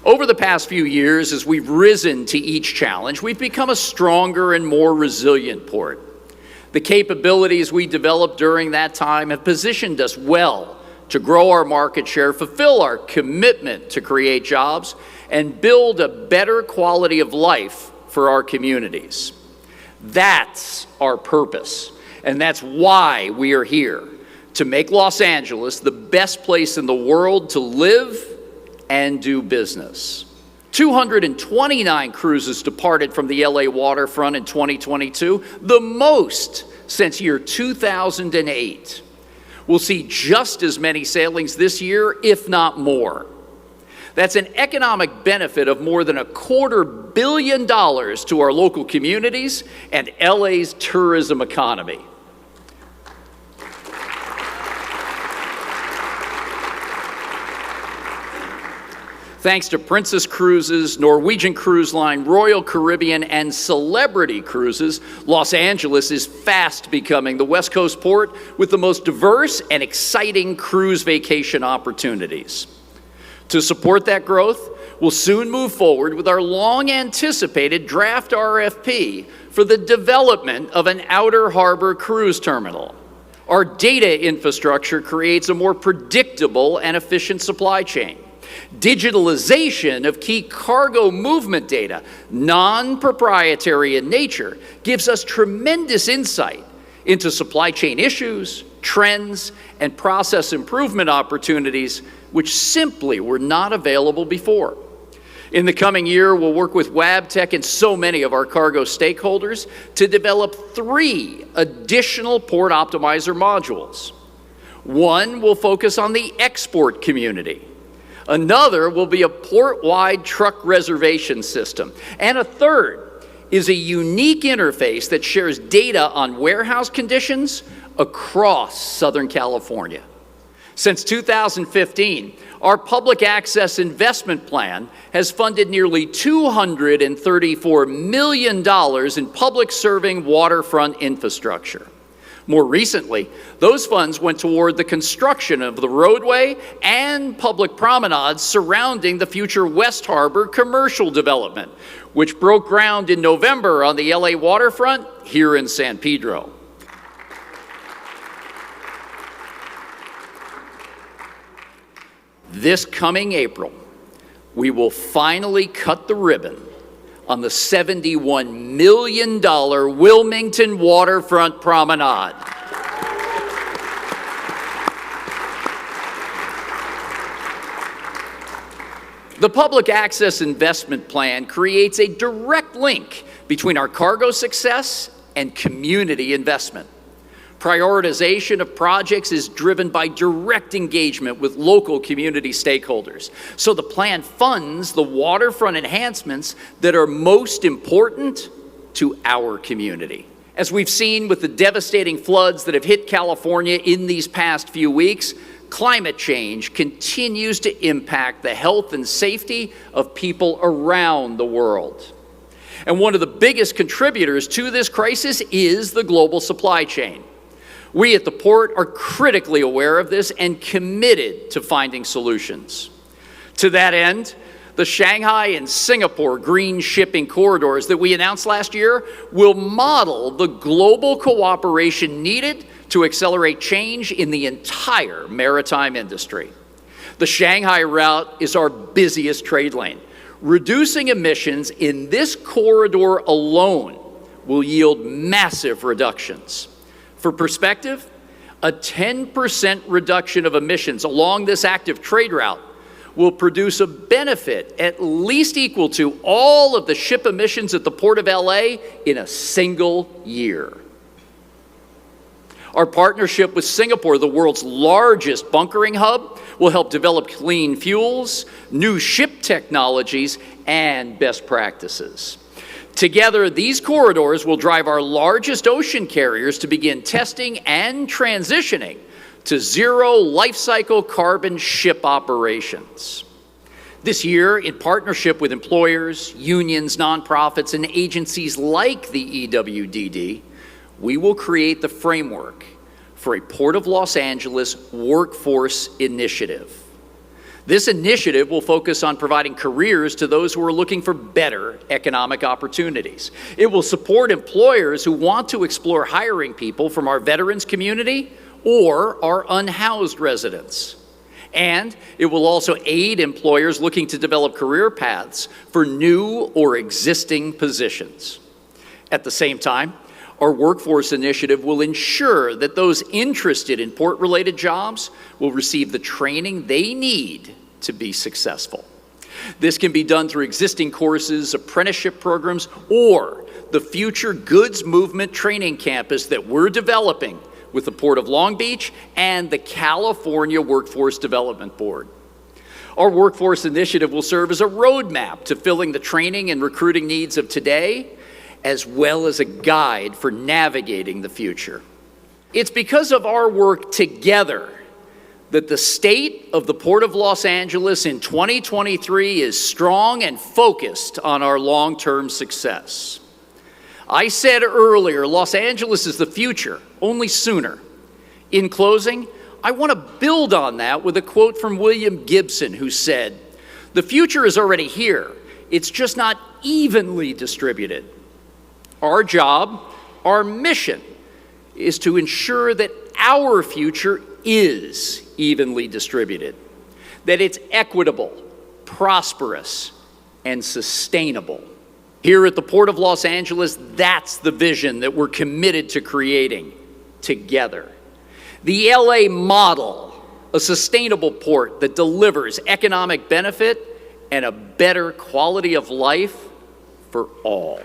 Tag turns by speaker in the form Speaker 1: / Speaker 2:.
Speaker 1: Over the past few years, as we've risen to each challenge, we've become a stronger and more resilient port. The capabilities we developed during that time have positioned us well to grow our market share, fulfill our commitment to create jobs, and build a better quality of life for our communities. That's our purpose, and that's why we are here, to make Los Angeles the best place in the world to live and do business. 229 cruises departed from the LA waterfront in 2022, the most since year 2008. We'll see just as many sailings this year, if not more. That's an economic benefit of more than $250 million to our local communities and LA's tourism economy. Thanks to Princess Cruises, Norwegian Cruise Line, Royal Caribbean, and Celebrity Cruises, Los Angeles is fast becoming the West Coast port with the most diverse and exciting cruise vacation opportunities. To support that growth, we'll soon move forward with our long-anticipated draft RFP for the development of an outer harbor cruise terminal. Our data infrastructure creates a more predictable and efficient supply chain. Digitalization of key cargo movement data, non-proprietary in nature, gives us tremendous insight into supply chain issues, trends, and process improvement opportunities which simply were not available before. In the coming year, we'll work with Wabtec and so many of our cargo stakeholders to develop 3 additional Port Optimizer modules. One will focus on the export community. Another will be a port-wide truck reservation system. And a third is a unique interface that shares data on warehouse conditions across Southern California. Since 2015, our public access investment plan has funded nearly $234 million in public-serving waterfront infrastructure. More recently, those funds went toward the construction of the roadway and public promenades surrounding the future West Harbor commercial development, which broke ground in November on the LA waterfront here in San Pedro. This coming April, we will finally cut the ribbon on the $71 million Wilmington Waterfront Promenade. The Public Access Investment Plan creates a direct link between our cargo success and community investment. Prioritization of projects is driven by direct engagement with local community stakeholders. So the plan funds the waterfront enhancements that are most important to our community. As we've seen with the devastating floods that have hit California in these past few weeks, climate change continues to impact the health and safety of people around the world. And one of the biggest contributors to this crisis is the global supply chain. We at the port are critically aware of this and committed to finding solutions. To that end, the Shanghai and Singapore green shipping corridors that we announced last year will model the global cooperation needed to accelerate change in the entire maritime industry. The Shanghai route is our busiest trade lane. Reducing emissions in this corridor alone will yield massive reductions. For perspective, a 10% reduction of emissions along this active trade route will produce a benefit at least equal to all of the ship emissions at the Port of LA in a single year. Our partnership with Singapore, the world's largest bunkering hub, will help develop clean fuels, new ship technologies, and best practices. Together, these corridors will drive our largest ocean carriers to begin testing and transitioning to zero life cycle carbon ship operations. This year, in partnership with employers, unions, nonprofits, and agencies like the EWDD, we will create the framework for a Port of Los Angeles workforce initiative. This initiative will focus on providing careers to those who are looking for better economic opportunities. It will support employers who want to explore hiring people from our veterans community or our unhoused residents. And it will also aid employers looking to develop career paths for new or existing positions. At the same time, our workforce initiative will ensure that those interested in port-related jobs will receive the training they need to be successful. This can be done through existing courses, apprenticeship programs, or the Future Goods Movement Training Campus that we're developing with the Port of Long Beach and the California Workforce Development Board. Our workforce initiative will serve as a roadmap to filling the training and recruiting needs of today, as well as a guide for navigating the future. It's because of our work together that the state of the Port of Los Angeles in 2023 is strong and focused on our long-term success. I said earlier, Los Angeles is the future, only sooner. In closing, I want to build on that with a quote from William Gibson, who said, "The future is already here. It's just not evenly distributed." Our job, our mission, is to ensure that our future is evenly distributed, that it's equitable, prosperous, and sustainable. Here at the Port of Los Angeles, that's the vision that we're committed to creating together. The LA model, a sustainable port that delivers economic benefit and a better quality of life for all.